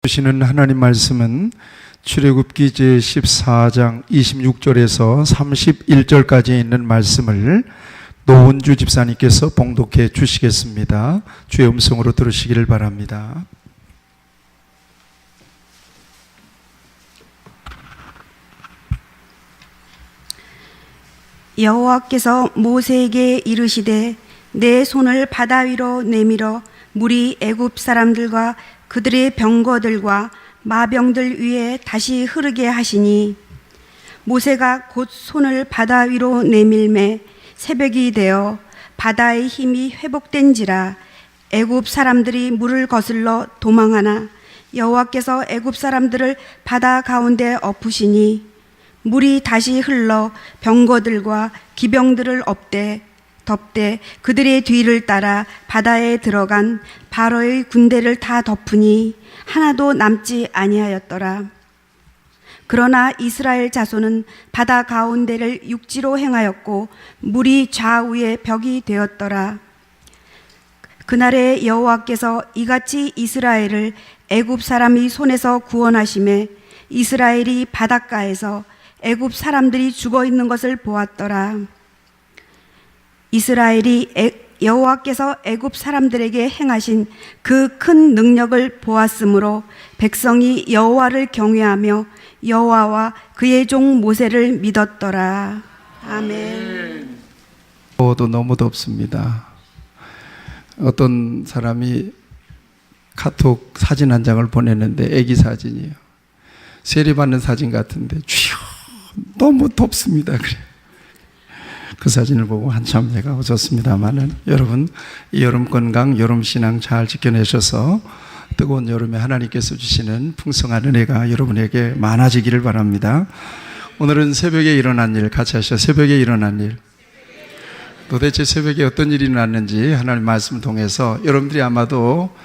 주시는 하나님 말씀은 출애굽기 제14장 26절에서 31절까지 있는 말씀을 노은주 집사님께서 봉독해 주시겠습니다. 주의 음성으로 들으시기를 바랍니다. 여호와께서 모세에게 이르시되 내 손을 바다 위로 내밀어 물이 애굽 사람들과 그들의 병거들과 마병들 위에 다시 흐르게 하시니 모세가 곧 손을 바다 위로 내밀매 새벽이 되어 바다의 힘이 회복된지라 애굽 사람들이 물을 거슬러 도망하나 여호와께서 애굽 사람들을 바다 가운데 엎으시니 물이 다시 흘러 병거들과 기병들을 덮되 그들의 뒤를 따라 바다에 들어간 바로의 군대를 다 덮으니 하나도 남지 아니하였더라. 그러나 이스라엘 자손은 바다 가운데를 육지로 행하였고 물이 좌우에 벽이 되었더라. 그날에 여호와께서 이같이 이스라엘을 애굽 사람의 손에서 구원하시매 이스라엘이 바닷가에서 애굽 사람들이 죽어 있는 것을 보았더라. 이스라엘이 여호와께서 애굽 사람들에게 행하신 그 큰 능력을 보았으므로 백성이 여호와를 경외하며 여호와와 그의 종 모세를 믿었더라. 아멘. 너무 덥습니다. 어떤 사람이 카톡 사진 한 장을 보냈는데 애기 사진이에요. 세례받는 사진 같은데 주여 너무 덥습니다. 그래. 그 사진을 보고 한참 제가 웃었습니다만은 여러분 이 여름 건강, 여름 신앙 잘 지켜내셔서 뜨거운 여름에 하나님께서 주시는 풍성한 은혜가 여러분에게 많아지기를 바랍니다. 오늘은 새벽에 일어난 일 같이 하시죠. 새벽에 일어난 일. 도대체 새벽에 어떤 일이 일어났는지 하나님 말씀 통해서 여러분들이 아마도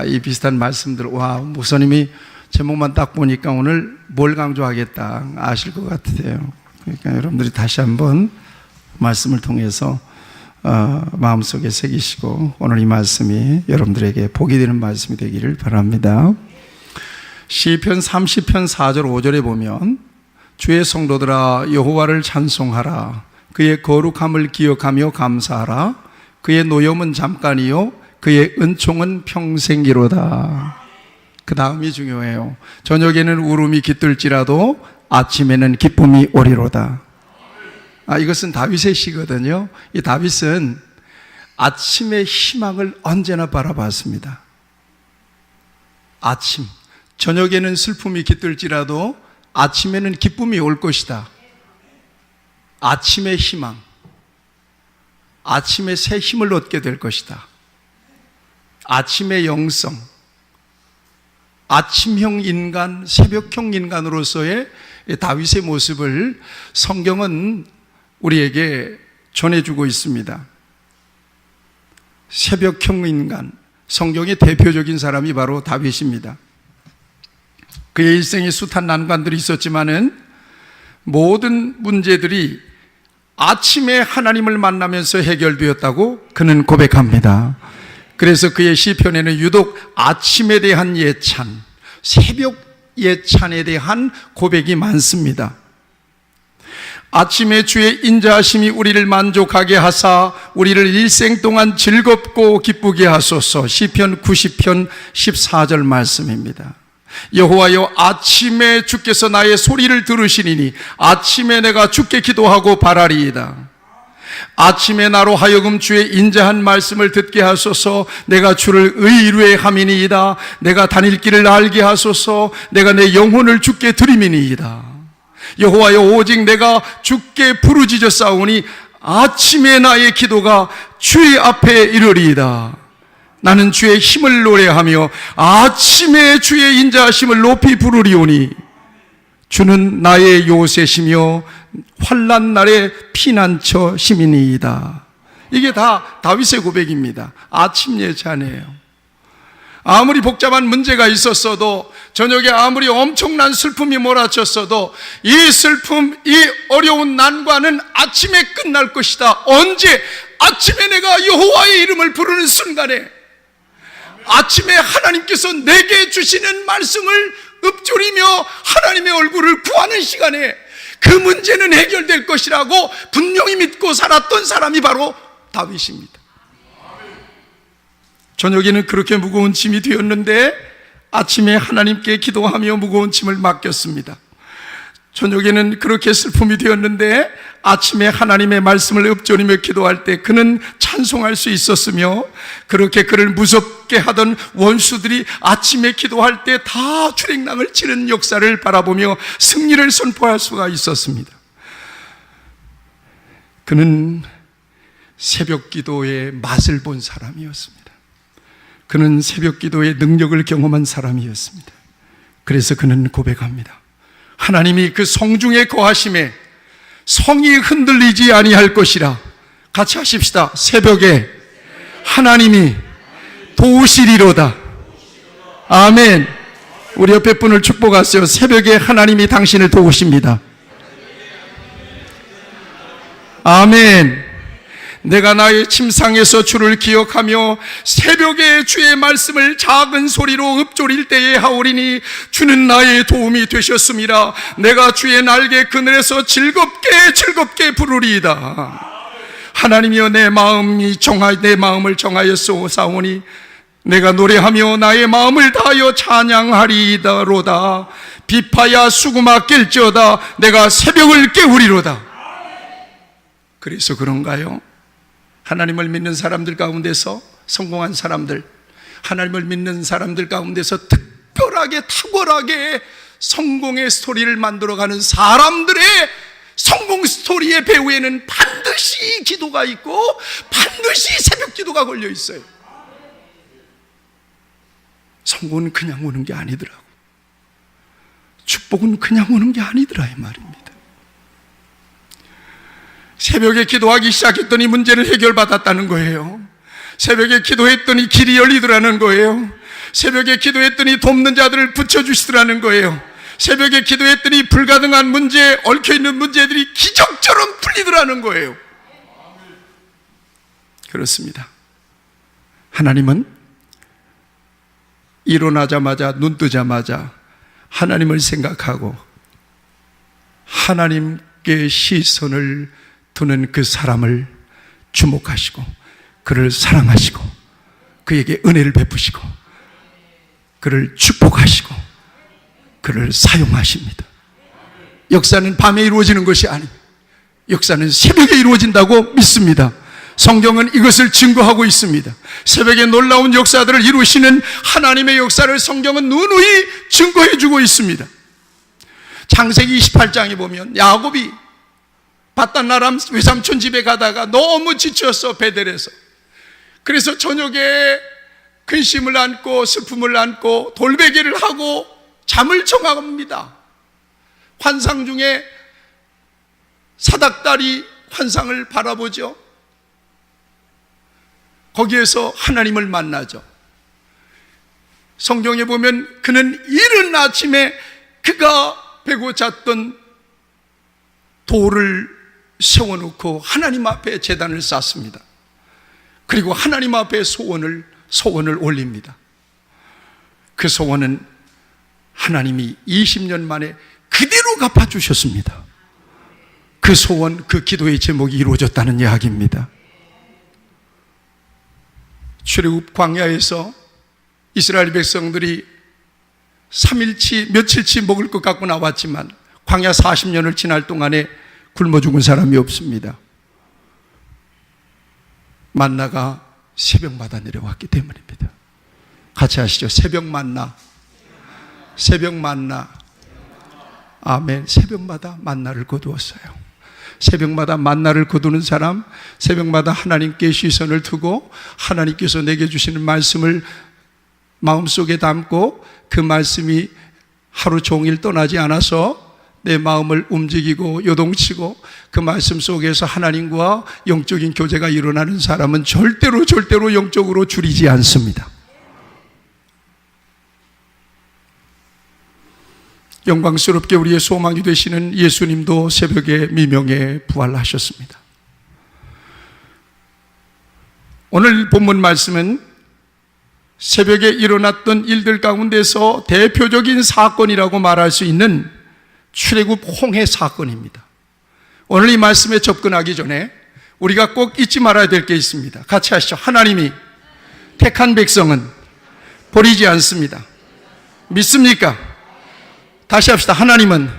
이 비슷한 말씀들 목사님이 제목만 딱 보니까 오늘 뭘 강조하겠다 아실 것 같아요. 그러니까 여러분들이 다시 한번 말씀을 통해서 마음속에 새기시고 오늘 이 말씀이 여러분들에게 복이 되는 말씀이 되기를 바랍니다. 시편 30편 4절 5절에 보면 주의 성도들아 여호와를 찬송하라. 그의 거룩함을 기억하며 감사하라. 그의 노염은 잠깐이요 그의 은총은 평생이로다. 그 다음이 중요해요. 저녁에는 울음이 깃들지라도 아침에는 기쁨이 오리로다. 이것은 다윗의 시거든요. 이 다윗은 아침의 희망을 언제나 바라봤습니다. 아침, 저녁에는 슬픔이 깃들지라도 아침에는 기쁨이 올 것이다. 아침의 희망, 아침에 새 힘을 얻게 될 것이다. 아침의 영성, 아침형 인간, 새벽형 인간으로서의 다윗의 모습을 성경은 우리에게 전해주고 있습니다. 새벽형 인간, 성경의 대표적인 사람이 바로 다윗입니다. 그의 일생에 숱한 난관들이 있었지만은 모든 문제들이 아침에 하나님을 만나면서 해결되었다고 그는 고백합니다. 그래서 그의 시편에는 유독 아침에 대한 예찬, 새벽 예찬에 대한 고백이 많습니다. 아침에 주의 인자하심이 우리를 만족하게 하사 우리를 일생 동안 즐겁고 기쁘게 하소서. 시편 90편 14절 말씀입니다. 여호와여 아침에 주께서 나의 소리를 들으시니니 아침에 내가 주께 기도하고 바라리이다. 아침에 나로 하여금 주의 인자한 말씀을 듣게 하소서. 내가 주를 의뢰함이니이다. 내가 다닐 길을 알게 하소서. 내가 내 영혼을 주께 드림이니이다. 여호와여 오직 내가 주께 부르짖어 싸우니 아침에 나의 기도가 주의 앞에 이르리이다. 나는 주의 힘을 노래하며 아침에 주의 인자하심을 높이 부르리오니 주는 나의 요새시며 환난 날의 피난처 시민이이다. 이게 다 다윗의 고백입니다. 아침 예찬이에요. 아무리 복잡한 문제가 있었어도, 저녁에 아무리 엄청난 슬픔이 몰아쳤어도 이 슬픔, 이 어려운 난관은 아침에 끝날 것이다. 언제? 아침에 내가 여호와의 이름을 부르는 순간에, 아침에 하나님께서 내게 주시는 말씀을 읊조리며 하나님의 얼굴을 구하는 시간에 그 문제는 해결될 것이라고 분명히 믿고 살았던 사람이 바로 다윗입니다. 저녁에는 그렇게 무거운 짐이 되었는데 아침에 하나님께 기도하며 무거운 짐을 맡겼습니다. 저녁에는 그렇게 슬픔이 되었는데 아침에 하나님의 말씀을 읊조리며 기도할 때 그는 찬송할 수 있었으며, 그렇게 그를 무섭게 하던 원수들이 아침에 기도할 때 다 출행랑을 치는 역사를 바라보며 승리를 선포할 수가 있었습니다. 그는 새벽 기도의 맛을 본 사람이었습니다. 그는 새벽 기도의 능력을 경험한 사람이었습니다. 그래서 그는 고백합니다. 하나님이 그 성중에 거하심에 성이 흔들리지 아니할 것이라. 같이 하십시다. 새벽에 하나님이 도우시리로다. 아멘. 우리 옆에 분을 축복하세요. 새벽에 하나님이 당신을 도우십니다. 아멘. 내가 나의 침상에서 주를 기억하며 새벽에 주의 말씀을 작은 소리로 읊조릴 때에 하오리니 주는 나의 도움이 되셨음이라. 내가 주의 날개 그늘에서 즐겁게 부르리이다. 하나님이여, 내 마음을 정하였사오니 내가 노래하며 나의 마음을 다하여 찬양하리이다로다. 비파야 수구마 깰지어다. 내가 새벽을 깨우리로다. 그래서 그런가요? 하나님을 믿는 사람들 가운데서, 성공한 사람들, 하나님을 믿는 사람들 가운데서 특별하게 탁월하게 성공의 스토리를 만들어가는 사람들의 성공 스토리의 배후에는 반드시 기도가 있고 반드시 새벽 기도가 걸려 있어요. 성공은 그냥 오는 게 아니더라고. 축복은 그냥 오는 게 아니더라 이 말입니다. 새벽에 기도하기 시작했더니 문제는 해결받았다는 거예요. 새벽에 기도했더니 길이 열리더라는 거예요. 새벽에 기도했더니 돕는 자들을 붙여주시더라는 거예요. 새벽에 기도했더니 불가능한 문제, 얽혀있는 문제들이 기적처럼 풀리더라는 거예요. 그렇습니다. 하나님은 일어나자마자, 눈 뜨자마자 하나님을 생각하고 하나님께 시선을 두는 그 사람을 주목하시고 그를 사랑하시고 그에게 은혜를 베푸시고 그를 축복하시고 그를 사용하십니다. 역사는 밤에 이루어지는 것이 아닙니다. 역사는 새벽에 이루어진다고 믿습니다. 성경은 이것을 증거하고 있습니다. 새벽에 놀라운 역사들을 이루시는 하나님의 역사를 성경은 누누이 증거해주고 있습니다. 창세기 28장에 보면 야곱이 바단나람 외삼촌 집에 가다가 너무 지쳤어, 베델에서. 그래서 저녁에 근심을 안고 슬픔을 안고 돌베개를 하고 잠을 청합니다. 환상 중에 사닥다리 환상을 바라보죠. 거기에서 하나님을 만나죠. 성경에 보면 그는 이른 아침에 그가 베고 잤던 돌을 세워놓고 하나님 앞에 제단을 쌓습니다. 그리고 하나님 앞에 소원을 올립니다. 그 소원은 하나님이 20년 만에 그대로 갚아주셨습니다. 그 소원, 그 기도의 제목이 이루어졌다는 이야기입니다. 출애굽 광야에서 이스라엘 백성들이 3일치 며칠치 먹을 것 갖고 나왔지만 광야 40년을 지날 동안에 굶어 죽은 사람이 없습니다. 만나가 새벽마다 내려왔기 때문입니다. 같이 하시죠. 새벽 만나. 새벽 만나. 아멘. 새벽마다 만나를 거두었어요. 새벽마다 만나를 거두는 사람, 새벽마다 하나님께 시선을 두고 하나님께서 내게 주시는 말씀을 마음속에 담고 그 말씀이 하루 종일 떠나지 않아서 내 마음을 움직이고 요동치고 그 말씀 속에서 하나님과 영적인 교제가 일어나는 사람은 절대로 영적으로 줄이지 않습니다. 영광스럽게 우리의 소망이 되시는 예수님도 새벽에 미명에 부활하셨습니다. 오늘 본문 말씀은 새벽에 일어났던 일들 가운데서 대표적인 사건이라고 말할 수 있는 출애굽 홍해 사건입니다. 오늘 이 말씀에 접근하기 전에 우리가 꼭 잊지 말아야 될 게 있습니다. 같이 하시죠. 하나님이 택한 백성은 버리지 않습니다. 믿습니까? 다시 합시다. 하나님은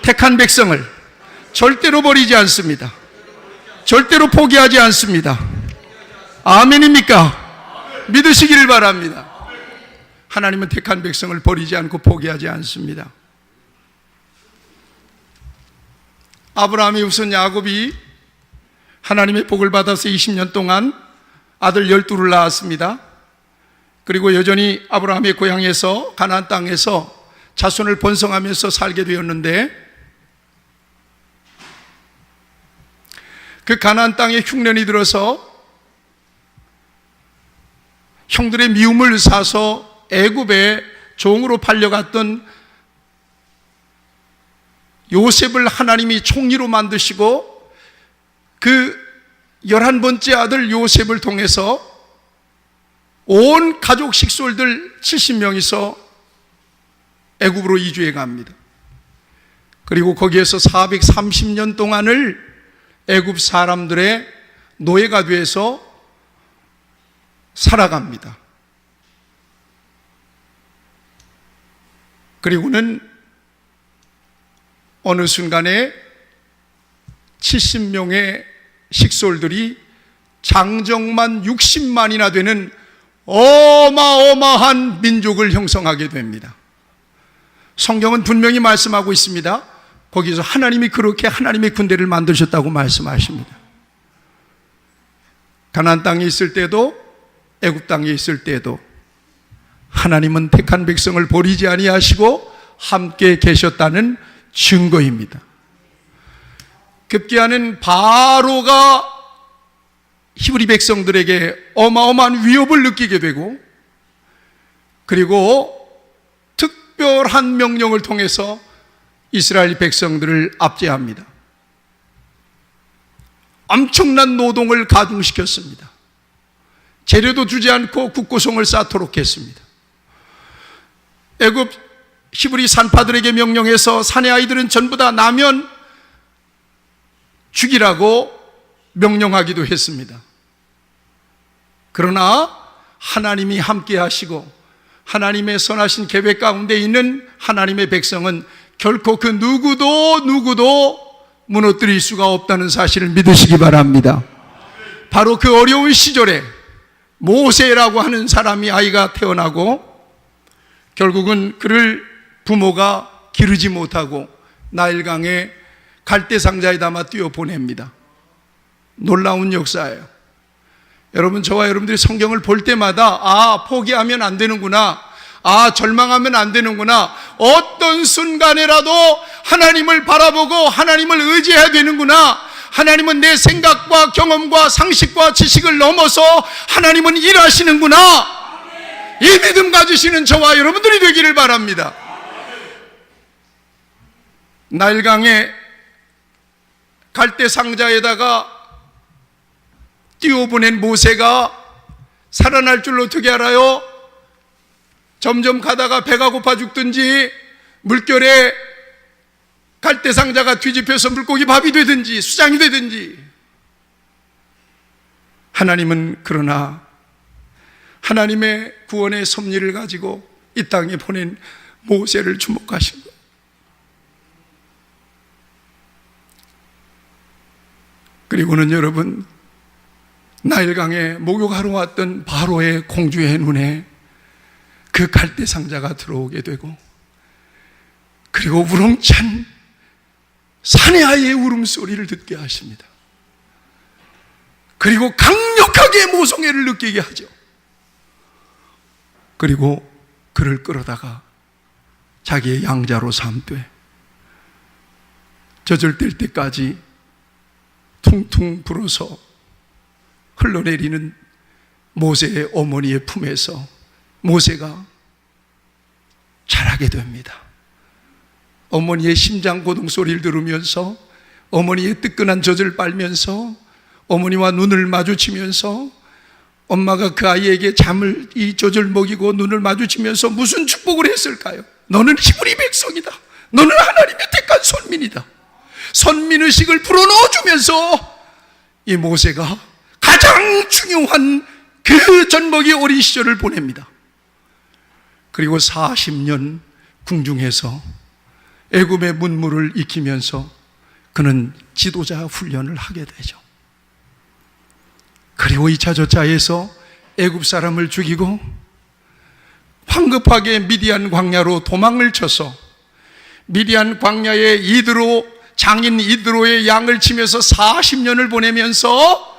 택한 백성을 절대로 버리지 않습니다. 절대로 포기하지 않습니다. 아멘입니까? 믿으시기를 바랍니다. 하나님은 택한 백성을 버리지 않고 포기하지 않습니다. 아브라함의 후손 야곱이 하나님의 복을 받아서 20년 동안 아들 12를 낳았습니다. 그리고 여전히 아브라함의 고향에서 가나안 땅에서 자손을 번성하면서 살게 되었는데, 그 가나안 땅에 흉년이 들어서 형들의 미움을 사서 애굽에 종으로 팔려갔던 요셉을 하나님이 총리로 만드시고 그 11번째 아들 요셉을 통해서 온 가족 식솔들 70명이서 애굽으로 이주해 갑니다. 그리고 거기에서 430년 동안을 애굽 사람들의 노예가 돼서 살아갑니다. 그리고는 어느 순간에 70명의 식솔들이 장정만 60만이나 되는 어마어마한 민족을 형성하게 됩니다. 성경은 분명히 말씀하고 있습니다. 거기서 하나님이 그렇게 하나님의 군대를 만드셨다고 말씀하십니다. 가나안 땅에 있을 때도 애굽 땅에 있을 때도 하나님은 택한 백성을 버리지 아니하시고 함께 계셨다는 증거입니다. 급기야는 바로가 히브리 백성들에게 어마어마한 위협을 느끼게 되고, 그리고 특별한 명령을 통해서 이스라엘 백성들을 압제합니다. 엄청난 노동을 가중시켰습니다. 재료도 주지 않고 국고송을 쌓도록 했습니다. 애굽 히브리 산파들에게 명령해서 사내 아이들은 전부 다 나면 죽이라고 명령하기도 했습니다. 그러나 하나님이 함께 하시고 하나님의 선하신 계획 가운데 있는 하나님의 백성은 결코 그 누구도 무너뜨릴 수가 없다는 사실을 믿으시기 바랍니다. 바로 그 어려운 시절에 모세라고 하는 사람이 아이가 태어나고, 결국은 그를 부모가 기르지 못하고 나일강에 갈대상자에 담아 띄워보냅니다. 놀라운 역사예요. 여러분, 저와 여러분들이 성경을 볼 때마다 포기하면 안 되는구나, 절망하면 안 되는구나, 어떤 순간에라도 하나님을 바라보고 하나님을 의지해야 되는구나, 하나님은 내 생각과 경험과 상식과 지식을 넘어서 하나님은 일하시는구나, 이 믿음 가지시는 저와 여러분들이 되기를 바랍니다. 나일강에 갈대상자에다가 띄워보낸 모세가 살아날 줄 어떻게 알아요? 점점 가다가 배가 고파 죽든지, 물결에 갈대상자가 뒤집혀서 물고기 밥이 되든지 수장이 되든지. 하나님은 그러나 하나님의 구원의 섭리를 가지고 이 땅에 보낸 모세를 주목하신 거예요. 그리고는 여러분, 나일강에 목욕하러 왔던 바로의 공주의 눈에 그 갈대상자가 들어오게 되고, 그리고 우렁찬 사내아이의 울음소리를 듣게 하십니다. 그리고 강력하게 모성애를 느끼게 하죠. 그리고 그를 끌어다가 자기의 양자로 삼되 젖을 때까지 퉁퉁 불어서 흘러내리는 모세의 어머니의 품에서 모세가 자라게 됩니다. 어머니의 심장 고동 소리를 들으면서, 어머니의 뜨끈한 젖을 빨면서, 어머니와 눈을 마주치면서 엄마가 그 아이에게 잠을 조절 먹이고 눈을 마주치면서 무슨 축복을 했을까요? 너는 히브리 백성이다. 너는 하나님의 택한 선민이다. 선민의식을 불어넣어주면서 이 모세가 가장 중요한 그 젖먹이 어린 시절을 보냅니다. 그리고 40년 궁중에서 애굽의 문물을 익히면서 그는 지도자 훈련을 하게 되죠. 그리고 2차 저차에서 애굽 사람을 죽이고 황급하게 미디안 광야로 도망을 쳐서 미디안 광야의 장인 이드로의 양을 치면서 40년을 보내면서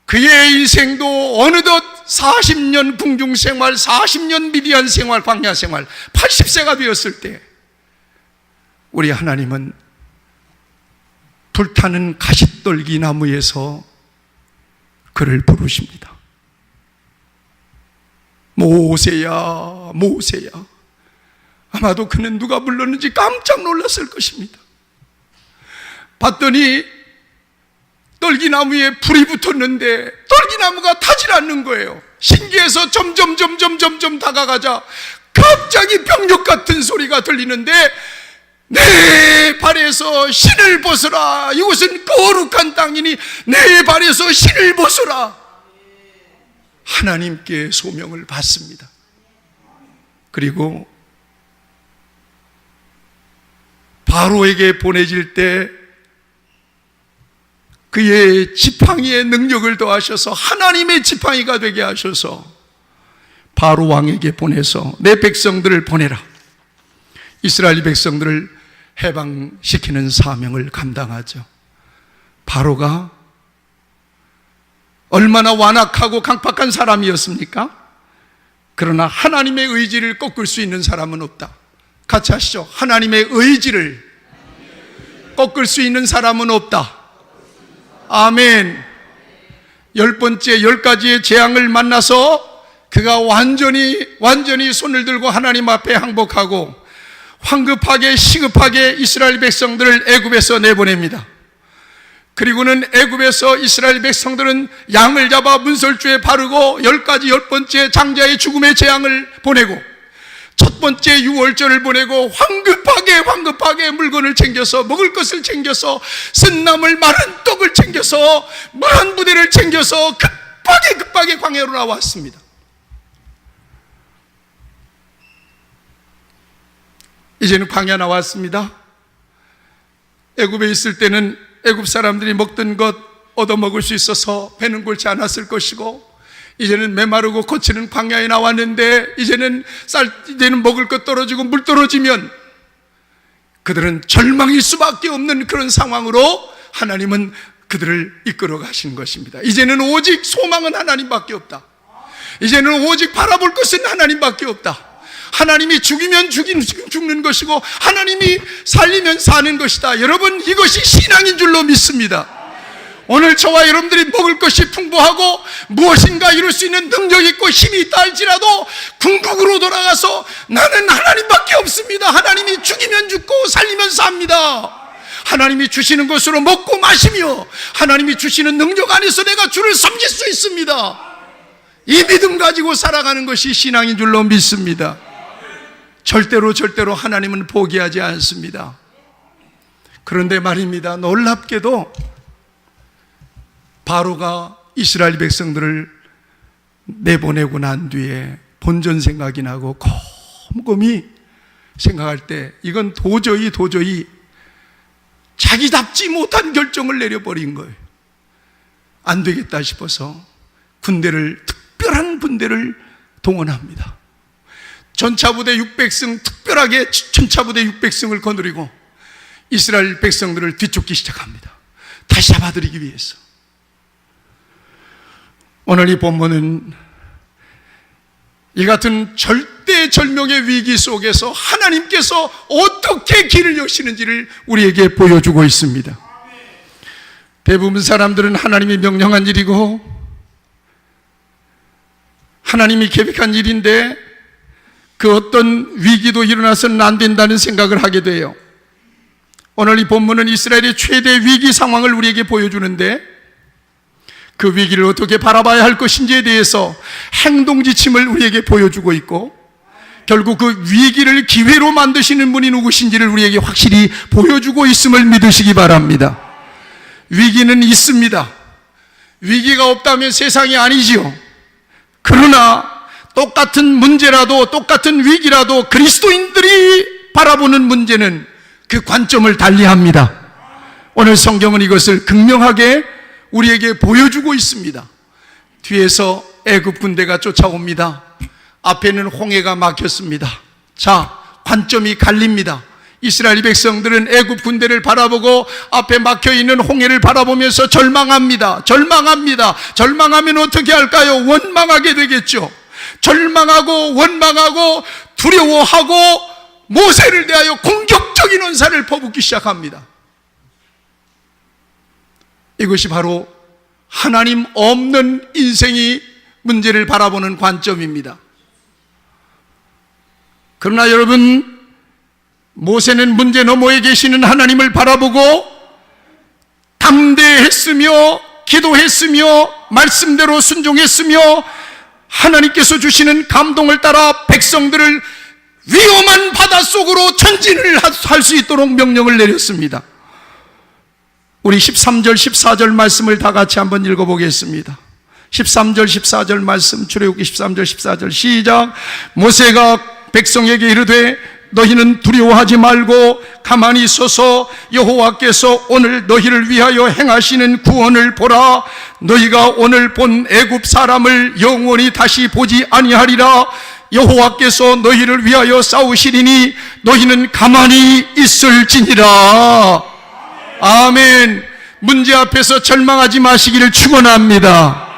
그의 인생도 어느덧 40년 궁중 생활, 40년 미디안 생활, 광야 생활, 80세가 되었을 때 우리 하나님은 불타는 가시떨기 나무에서 그를 부르십니다. 모세야, 모세야. 아마도 그는 누가 불렀는지 깜짝 놀랐을 것입니다. 봤더니 떨기나무에 불이 붙었는데 떨기나무가 타질 않는 거예요. 신기해서 점점 다가가자 갑자기 병력 같은 소리가 들리는데 내 발에서 신을 벗어라. 이곳은 거룩한 땅이니 내 발에서 신을 벗어라. 하나님께 소명을 받습니다. 그리고 바로에게 보내질 때 그의 지팡이의 능력을 더하셔서 하나님의 지팡이가 되게 하셔서 바로 왕에게 보내서 내 백성들을 보내라. 이스라엘 백성들을 해방시키는 사명을 감당하죠. 바로가 얼마나 완악하고 강팍한 사람이었습니까? 그러나 하나님의 의지를 꺾을 수 있는 사람은 없다. 같이 하시죠. 하나님의 의지를 꺾을 수 있는 사람은 없다. 아멘. 10번째 10가지의 재앙을 만나서 그가 완전히 손을 들고 하나님 앞에 항복하고 황급하게 시급하게 이스라엘 백성들을 애굽에서 내보냅니다. 그리고는 애굽에서 이스라엘 백성들은 양을 잡아 문설주에 바르고 10번째 장자의 죽음의 재앙을 보내고 첫 번째 6월절을 보내고 황급하게 물건을 챙겨서 먹을 것을 챙겨서 쓴나물 마른 떡을 챙겨서 마른 부대를 챙겨서 급하게 광야로 나왔습니다. 이제는 광야 나왔습니다. 애굽에 있을 때는 애굽 사람들이 먹던 것 얻어먹을 수 있어서 배는 골치 않았을 것이고 이제는 메마르고 거치는 광야에 나왔는데 이제는 먹을 것 떨어지고 물 떨어지면 그들은 절망일 수밖에 없는 그런 상황으로 하나님은 그들을 이끌어 가신 것입니다. 이제는 오직 소망은 하나님밖에 없다. 이제는 오직 바라볼 것은 하나님밖에 없다. 하나님이 죽이면 죽는 것이고 하나님이 살리면 사는 것이다. 여러분, 이것이 신앙인 줄로 믿습니다. 오늘 저와 여러분들이 먹을 것이 풍부하고 무엇인가 이룰 수 있는 능력이 있고 힘이 있다 할지라도 궁극으로 돌아가서 나는 하나님밖에 없습니다. 하나님이 죽이면 죽고 살리면 삽니다. 하나님이 주시는 것으로 먹고 마시며 하나님이 주시는 능력 안에서 내가 주를 섬길 수 있습니다. 이 믿음 가지고 살아가는 것이 신앙인 줄로 믿습니다. 절대로 하나님은 포기하지 않습니다. 그런데 말입니다, 놀랍게도 바로가 이스라엘 백성들을 내보내고 난 뒤에 본전 생각이 나고 곰곰이 생각할 때 이건 도저히 자기답지 못한 결정을 내려버린 거예요. 안 되겠다 싶어서 특별한 군대를 동원합니다. 전차부대 600승, 특별하게 전차부대 600승을 거느리고 이스라엘 백성들을 뒤쫓기 시작합니다. 다시 잡아들이기 위해서. 오늘 이 본문은 이 같은 절대절명의 위기 속에서 하나님께서 어떻게 길을 여시는지를 우리에게 보여주고 있습니다. 대부분 사람들은 하나님이 명령한 일이고 하나님이 계획한 일인데 그 어떤 위기도 일어나서는 안 된다는 생각을 하게 돼요. 오늘 이 본문은 이스라엘의 최대 위기 상황을 우리에게 보여주는데 그 위기를 어떻게 바라봐야 할 것인지에 대해서 행동 지침을 우리에게 보여주고 있고, 결국 그 위기를 기회로 만드시는 분이 누구신지를 우리에게 확실히 보여주고 있음을 믿으시기 바랍니다. 위기는 있습니다. 위기가 없다면 세상이 아니지요. 그러나 똑같은 문제라도, 똑같은 위기라도 그리스도인들이 바라보는 문제는 그 관점을 달리합니다. 오늘 성경은 이것을 극명하게 우리에게 보여주고 있습니다. 뒤에서 애굽 군대가 쫓아옵니다. 앞에는 홍해가 막혔습니다. 자, 관점이 갈립니다. 이스라엘 백성들은 애굽 군대를 바라보고 앞에 막혀있는 홍해를 바라보면서 절망합니다. 절망하면 어떻게 할까요? 원망하게 되겠죠. 절망하고 원망하고 두려워하고 모세를 대하여 공격적인 언사를 퍼붓기 시작합니다. 이것이 바로 하나님 없는 인생이 문제를 바라보는 관점입니다. 그러나 여러분, 모세는 문제 너머에 계시는 하나님을 바라보고 담대했으며 기도했으며 말씀대로 순종했으며 하나님께서 주시는 감동을 따라 백성들을 위험한 바닷속으로 전진을 할 수 있도록 명령을 내렸습니다. 우리 13절 14절 말씀을 다 같이 한번 읽어보겠습니다. 13절 14절 말씀, 출애굽기 13절 14절 시작. 모세가 백성에게 이르되 너희는 두려워하지 말고 가만히 서서 여호와께서 오늘 너희를 위하여 행하시는 구원을 보라. 너희가 오늘 본 애굽 사람을 영원히 다시 보지 아니하리라. 여호와께서 너희를 위하여 싸우시리니 너희는 가만히 있을지니라. 아멘. 문제 앞에서 절망하지 마시기를 축원합니다.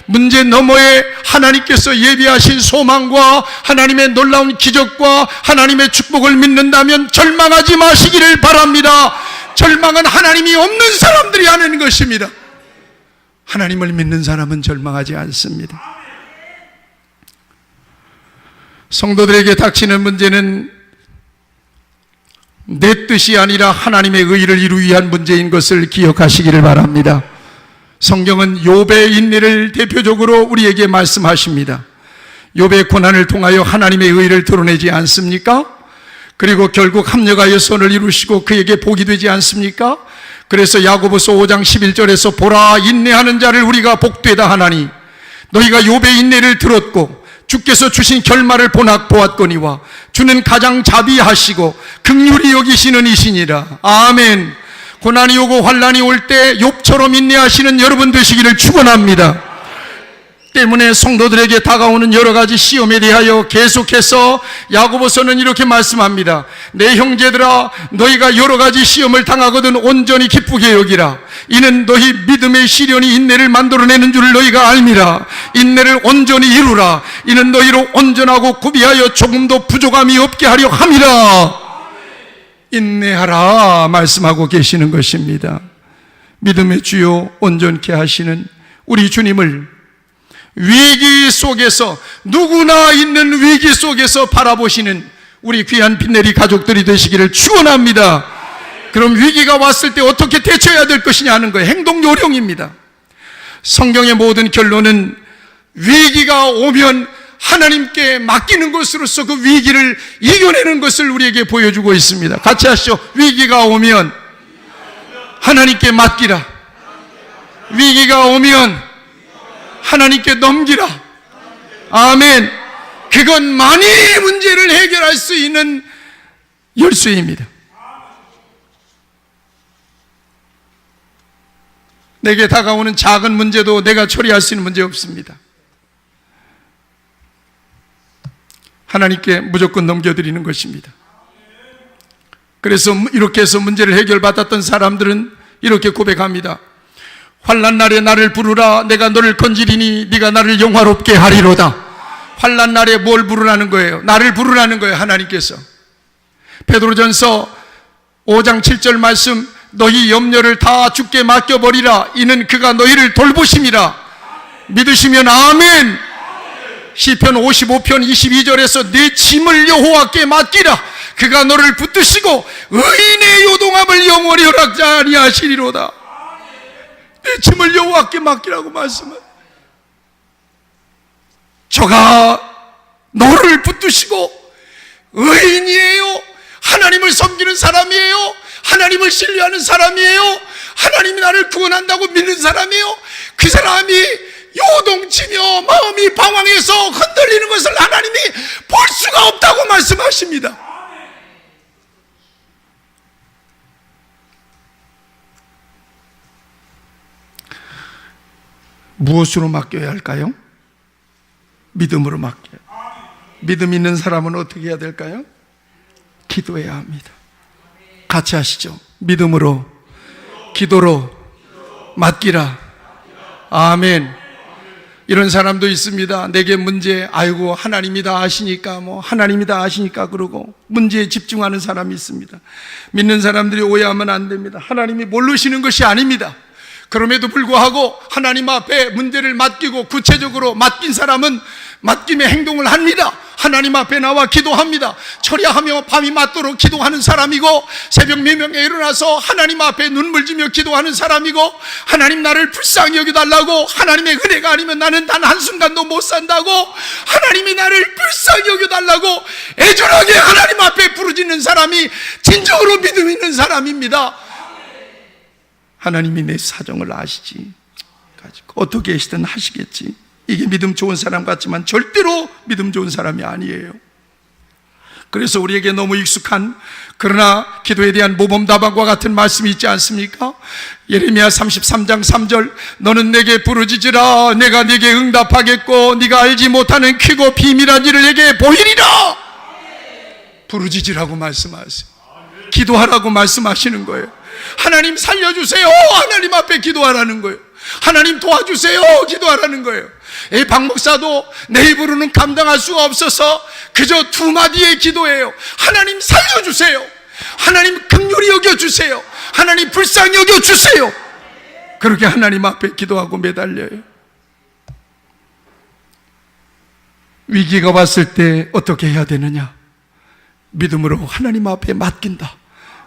문제 너머에 하나님께서 예비하신 소망과 하나님의 놀라운 기적과 하나님의 축복을 믿는다면 절망하지 마시기를 바랍니다. 절망은 하나님이 없는 사람들이 하는 것입니다. 하나님을 믿는 사람은 절망하지 않습니다. 성도들에게 닥치는 문제는 내 뜻이 아니라 하나님의 의를 이루기 위한 문제인 것을 기억하시기를 바랍니다. 성경은 욥의 인내를 대표적으로 우리에게 말씀하십니다. 욥의 고난을 통하여 하나님의 의를 드러내지 않습니까? 그리고 결국 합력하여 선을 이루시고 그에게 복이 되지 않습니까? 그래서 야고보서 5장 11절에서 보라, 인내하는 자를 우리가 복되다 하나니 너희가 욥의 인내를 들었고 주께서 주신 결말을 보았거니와 주는 가장 자비하시고 긍휼히 여기시는 이시니라. 아멘. 고난이 오고 환난이 올 때 욥처럼 인내하시는 여러분 되시기를 축원합니다. 때문에 성도들에게 다가오는 여러 가지 시험에 대하여 계속해서 야고보서는 이렇게 말씀합니다. 내 형제들아, 너희가 여러 가지 시험을 당하거든 온전히 기쁘게 여기라. 이는 너희 믿음의 시련이 인내를 만들어내는 줄 너희가 알미라. 인내를 온전히 이루라. 이는 너희로 온전하고 구비하여 조금도 부족함이 없게 하려 함이라. 인내하라 말씀하고 계시는 것입니다. 믿음의 주요 온전케 하시는 우리 주님을 위기 속에서, 누구나 있는 위기 속에서 바라보시는 우리 귀한 빈내리 가족들이 되시기를 축원합니다. 그럼 위기가 왔을 때 어떻게 대처해야 될 것이냐 하는 거예요. 행동 요령입니다. 성경의 모든 결론은 위기가 오면 하나님께 맡기는 것으로서 그 위기를 이겨내는 것을 우리에게 보여주고 있습니다. 같이 하시죠. 위기가 오면 하나님께 맡기라. 위기가 오면 하나님께 넘기라. 아멘. 그건 만일의 문제를 해결할 수 있는 열쇠입니다. 내게 다가오는 작은 문제도 내가 처리할 수 있는 문제 없습니다. 하나님께 무조건 넘겨드리는 것입니다. 그래서 이렇게 해서 문제를 해결받았던 사람들은 이렇게 고백합니다. 환난 날에 나를 부르라. 내가 너를 건지리니 네가 나를 영화롭게 하리로다. 환난 날에 뭘 부르라는 거예요? 나를 부르라는 거예요. 하나님께서. 베드로전서 5장 7절 말씀, 너희 염려를 다 주께 맡겨버리라. 이는 그가 너희를 돌보심이라. 믿으시면 아멘. 시편 55편 22절에서 내 짐을 여호와께 맡기라. 그가 너를 붙드시고 의인의 요동함을 영원히 허락지 아니하시리로다. 내 짐을 여호와께 맡기라고 말씀을. 저가 너를 붙드시고 의인이에요. 하나님을 섬기는 사람이에요. 하나님을 신뢰하는 사람이에요. 하나님이 나를 구원한다고 믿는 사람이에요. 그 사람이 요동치며 마음이 방황해서 흔들리는 것을 하나님이 볼 수가 없다고 말씀하십니다. 무엇으로 맡겨야 할까요? 믿음으로 맡겨요. 믿음 있는 사람은 어떻게 해야 될까요? 기도해야 합니다. 같이 하시죠. 믿음으로, 기도로 맡기라. 아멘. 이런 사람도 있습니다. 내게 문제, 아이고 하나님이 다 아시니까 하나님이 다 아시니까 그러고 문제에 집중하는 사람이 있습니다. 믿는 사람들이 오해하면 안 됩니다. 하나님이 모르시는 것이 아닙니다. 그럼에도 불구하고 하나님 앞에 문제를 맡기고 구체적으로 맡긴 사람은 맡김의 행동을 합니다. 하나님 앞에 나와 기도합니다. 철야하며 밤이 맞도록 기도하는 사람이고, 새벽 미명에 일어나서 하나님 앞에 눈물 지며 기도하는 사람이고, 하나님 나를 불쌍히 여겨달라고, 하나님의 은혜가 아니면 나는 단 한순간도 못 산다고, 하나님이 나를 불쌍히 여겨달라고 애절하게 하나님 앞에 부르짖는 사람이 진정으로 믿음 있는 사람입니다. 하나님이 내 사정을 아시지, 어떻게 하시든 하시겠지. 이게 믿음 좋은 사람 같지만 절대로 믿음 좋은 사람이 아니에요. 그래서 우리에게 너무 익숙한, 그러나 기도에 대한 모범답안과 같은 말씀이 있지 않습니까? 예레미야 33장 3절, 너는 내게 부르짖으라. 내가 네게 응답하겠고 네가 알지 못하는 크고 비밀한 일을 내게 보이리라. 부르짖으라고 말씀하세요. 기도하라고 말씀하시는 거예요. 하나님 살려주세요. 하나님 앞에 기도하라는 거예요. 하나님 도와주세요. 기도하라는 거예요. 박 목사도 내 입으로는 감당할 수가 없어서 그저 두 마디의 기도예요. 하나님 살려주세요. 하나님 긍휼히 여겨주세요. 하나님 불쌍히 여겨주세요. 그렇게 하나님 앞에 기도하고 매달려요. 위기가 왔을 때 어떻게 해야 되느냐? 믿음으로 하나님 앞에 맡긴다.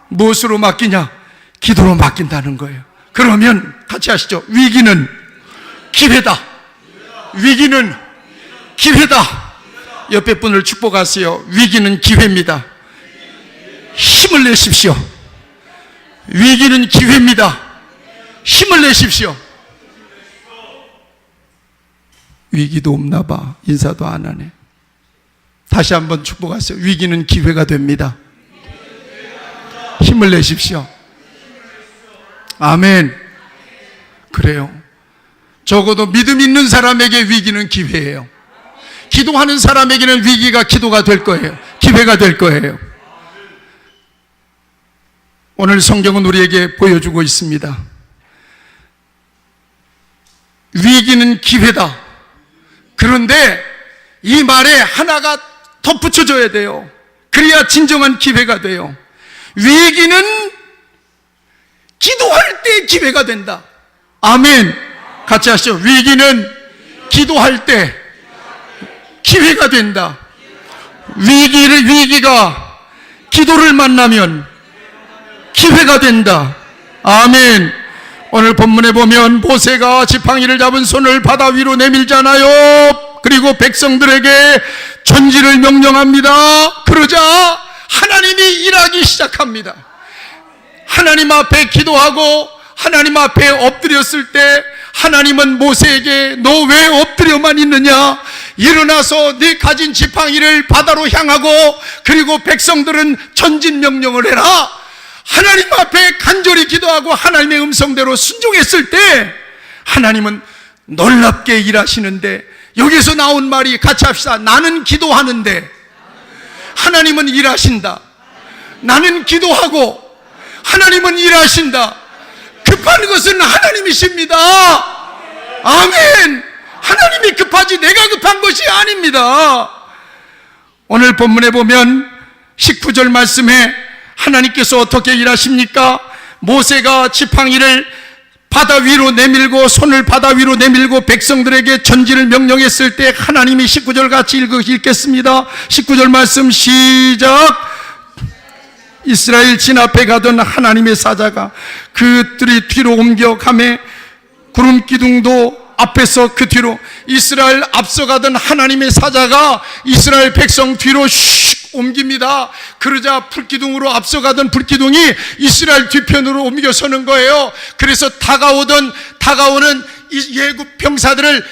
무엇으로 맡기냐? 기도로 맡긴다는 거예요. 그러면 같이 하시죠. 위기는 기회다. 위기는 기회다. 옆에 분을 축복하세요. 위기는 기회입니다. 힘을 내십시오. 위기는 기회입니다. 힘을 내십시오. 위기도 없나 봐. 인사도 안 하네. 다시 한번 축복하세요. 위기는 기회가 됩니다. 힘을 내십시오. 아멘. 그래요. 적어도 믿음 있는 사람에게 위기는 기회예요. 기도하는 사람에게는 위기가 기도가 될 거예요. 기회가 될 거예요. 오늘 성경은 우리에게 보여주고 있습니다. 위기는 기회다. 그런데 이 말에 하나가 덧붙여져야 돼요. 그래야 진정한 기회가 돼요. 위기는 기도할 때 기회가 된다. 아멘. 같이 하시죠. 위기는 기도할 때 기회가 된다. 위기가 기도를 만나면 기회가 된다. 아멘. 오늘 본문에 보면 모세가 지팡이를 잡은 손을 바다 위로 내밀잖아요. 그리고 백성들에게 전지를 명령합니다. 그러자 하나님이 일하기 시작합니다. 하나님 앞에 기도하고 하나님 앞에 엎드렸을 때 하나님은 모세에게 너 왜 엎드려만 있느냐? 일어나서 네 가진 지팡이를 바다로 향하고 그리고 백성들은 전진 명령을 해라. 하나님 앞에 간절히 기도하고 하나님의 음성대로 순종했을 때 하나님은 놀랍게 일하시는데, 여기서 나온 말이 같이 합시다. 나는 기도하는데 하나님은 일하신다. 나는 기도하고 하나님은 일하신다. 급한 것은 하나님이십니다. 아멘. 하나님이 급하지 내가 급한 것이 아닙니다. 오늘 본문에 보면 19절 말씀에 하나님께서 어떻게 일하십니까? 모세가 지팡이를 바다 위로 내밀고 손을 바다 위로 내밀고 백성들에게 전지를 명령했을 때 하나님이 19절 같이 읽겠습니다. 19절 말씀 시작. 이스라엘 진 앞에 가던 하나님의 사자가 그들이 뒤로 옮겨가매 구름 기둥도 앞에서 그 뒤로 이스라엘 앞서가던 하나님의 사자가 이스라엘 백성 뒤로 슉 옮깁니다. 그러자 불기둥으로 앞서가던 불기둥이 이스라엘 뒤편으로 옮겨서는 거예요. 그래서 다가오는 이 예굽 병사들을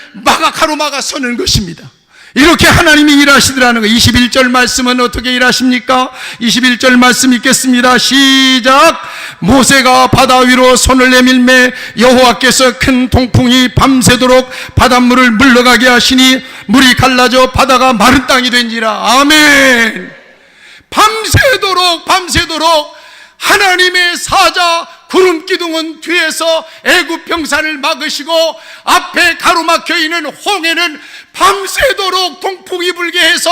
가로막아 서는 것입니다. 이렇게 하나님이 일하시더라는 거예요. 21절 말씀은 어떻게 일하십니까? 21절 말씀 읽겠습니다. 시작. 모세가 바다 위로 손을 내밀매 여호와께서 큰 동풍이 밤새도록 바닷물을 물러가게 하시니 물이 갈라져 바다가 마른 땅이 된지라. 아멘. 밤새도록 하나님의 사자 구름 기둥은 뒤에서 애굽 병사를 막으시고 앞에 가로막혀 있는 홍해는 밤새도록 동풍이 불게 해서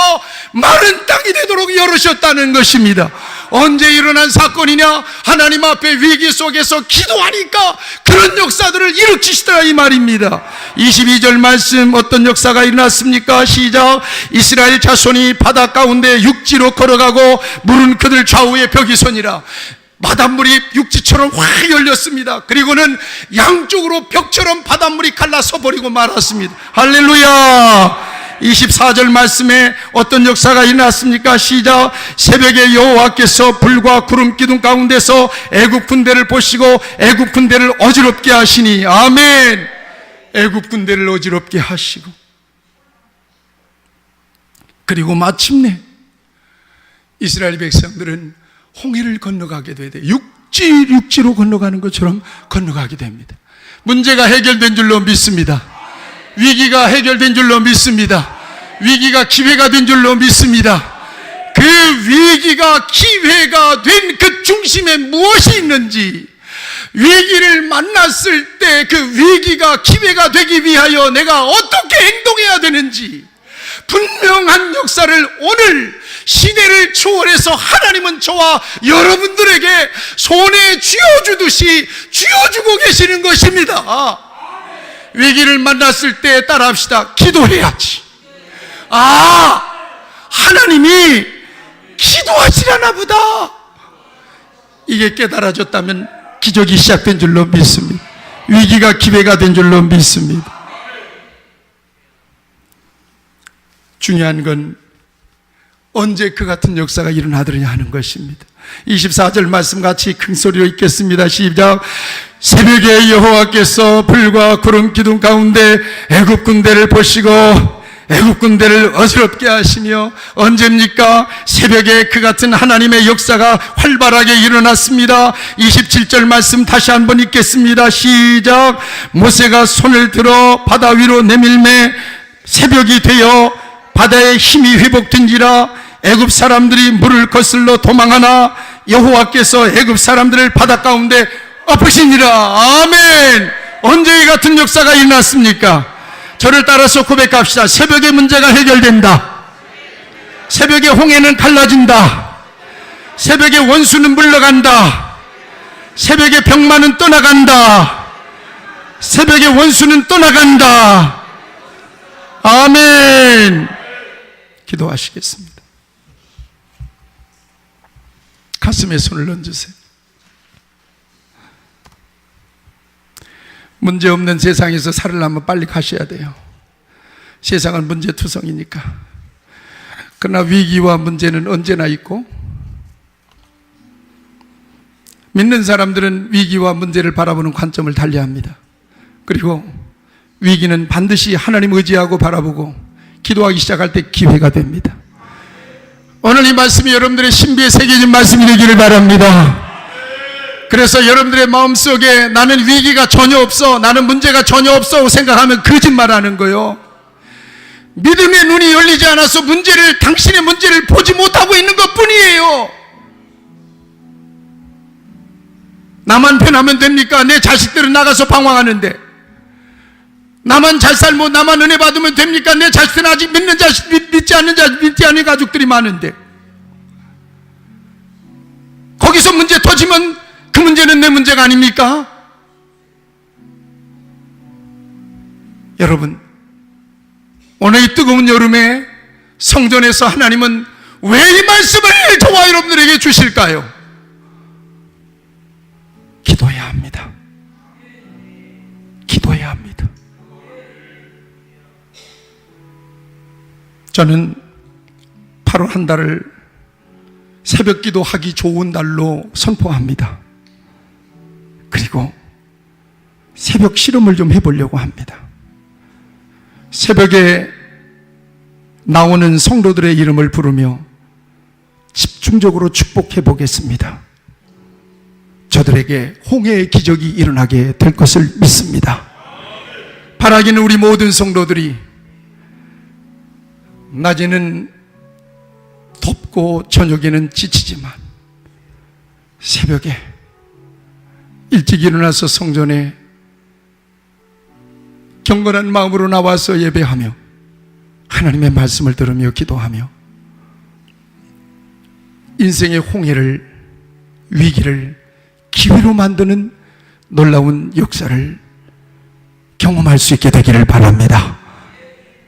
마른 땅이 되도록 열으셨다는 것입니다. 언제 일어난 사건이냐? 하나님 앞에 위기 속에서 기도하니까 그런 역사들을 일으키시더라 이 말입니다. 22절 말씀 어떤 역사가 일어났습니까? 시작. 이스라엘 자손이 바다 가운데 육지로 걸어가고 물은 그들 좌우에 벽이 서니라. 바닷물이 육지처럼 확 열렸습니다. 그리고는 양쪽으로 벽처럼 바닷물이 갈라서 버리고 말았습니다. 할렐루야. 24절 말씀에 어떤 역사가 일어났습니까? 시작. 새벽에 여호와께서 불과 구름 기둥 가운데서 애굽 군대를 보시고 애굽 군대를 어지럽게 하시니. 아멘. 애굽 군대를 어지럽게 하시고 그리고 마침내 이스라엘 백성들은 홍해를 건너가게 되되 육지로 건너가는 것처럼 건너가게 됩니다. 문제가 해결된 줄로 믿습니다. 위기가 해결된 줄로 믿습니다. 위기가 기회가 된 줄로 믿습니다. 그 위기가 기회가 된 그 중심에 무엇이 있는지, 위기를 만났을 때 그 위기가 기회가 되기 위하여 내가 어떻게 행동해야 되는지 분명한 역사를 오늘 시대를 초월해서 하나님은 저와 여러분들에게 손에 쥐어주듯이 쥐어주고 계시는 것입니다. 위기를 만났을 때 따라합시다. 기도해야지. 하나님이 기도하시려나 보다. 이게 깨달아졌다면 기적이 시작된 줄로 믿습니다. 위기가 기회가 된 줄로 믿습니다. 중요한 건 언제 그 같은 역사가 일어나더냐 하는 것입니다. 24절 말씀 같이 큰 소리로 읽겠습니다. 시작. 새벽에 여호와께서 불과 구름 기둥 가운데 애굽 군대를 보시고 애굽 군대를 어지럽게 하시며. 언제입니까? 새벽에 그 같은 하나님의 역사가 활발하게 일어났습니다. 27절 말씀 다시 한번 읽겠습니다. 시작. 모세가 손을 들어 바다 위로 내밀매 새벽이 되어 바다의 힘이 회복된지라. 애굽 사람들이 물을 거슬러 도망하나 여호와께서 애굽 사람들을 바다 가운데 엎으시니라. 아멘. 언제 이 같은 역사가 일어났습니까? 저를 따라서 고백합시다. 새벽에 문제가 해결된다. 새벽에 홍해는 갈라진다. 새벽에 원수는 물러간다. 새벽에 병마는 떠나간다. 새벽에 원수는 떠나간다. 아멘. 기도하시겠습니다. 가슴에 손을 얹으세요. 문제 없는 세상에서 살으려면 빨리 가셔야 돼요. 세상은 문제투성이니까. 그러나 위기와 문제는 언제나 있고, 믿는 사람들은 위기와 문제를 바라보는 관점을 달리합니다. 그리고 위기는 반드시 하나님 의지하고 바라보고 기도하기 시작할 때 기회가 됩니다. 오늘 이 말씀이 여러분들의 신비에 새겨진 말씀이 되기를 바랍니다. 그래서 여러분들의 마음속에 나는 위기가 전혀 없어, 나는 문제가 전혀 없어 생각하면 거짓말하는 거예요. 믿음의 눈이 열리지 않아서 당신의 문제를 보지 못하고 있는 것뿐이에요. 나만 편하면 됩니까? 내 자식들은 나가서 방황하는데. 나만 잘 살고 나만 은혜 받으면 됩니까? 내 자식들은 아직 믿지 않는 가족들이 많은데. 거기서 문제 터지면 그 문제는 내 문제가 아닙니까? 여러분, 오늘 이 뜨거운 여름에 성전에서 하나님은 왜 이 말씀을 저와 여러분들에게 주실까요? 기도해야 합니다. 기도해야 합니다. 저는 8월 한 달을 새벽 기도하기 좋은 달로 선포합니다. 그리고 새벽 실험을 좀 해보려고 합니다. 새벽에 나오는 성도들의 이름을 부르며 집중적으로 축복해 보겠습니다. 저들에게 홍해의 기적이 일어나게 될 것을 믿습니다. 바라기는 우리 모든 성도들이 낮에는 덥고 저녁에는 지치지만 새벽에 일찍 일어나서 성전에 경건한 마음으로 나와서 예배하며 하나님의 말씀을 들으며 기도하며 인생의 홍해를, 위기를 기회로 만드는 놀라운 역사를 경험할 수 있게 되기를 바랍니다.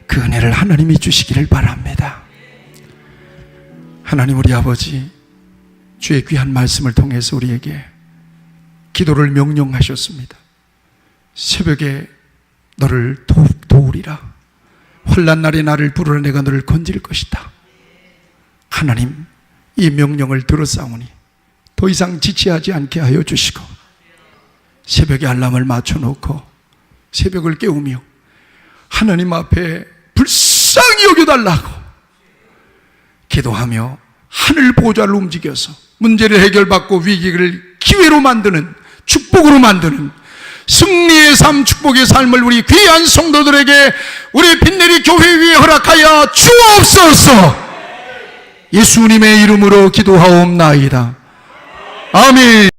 그 은혜를 하나님이 주시기를 바랍니다. 하나님 우리 아버지, 주의 귀한 말씀을 통해서 우리에게 기도를 명령하셨습니다. 새벽에 너를 도우리라. 환난 날에 나를 부르라. 내가 너를 건질 것이다. 하나님, 이 명령을 들었사오니 더 이상 지체하지 않게 하여 주시고 새벽에 알람을 맞춰놓고 새벽을 깨우며 하나님 앞에 불쌍히 여겨달라고 기도하며 하늘 보좌를 움직여서 문제를 해결받고 위기를 기회로 만드는, 축복으로 만드는 승리의 삶, 축복의 삶을 우리 귀한 성도들에게 우리 빛내리 교회 위에 허락하여 주옵소서. 예수님의 이름으로 기도하옵나이다. 아멘.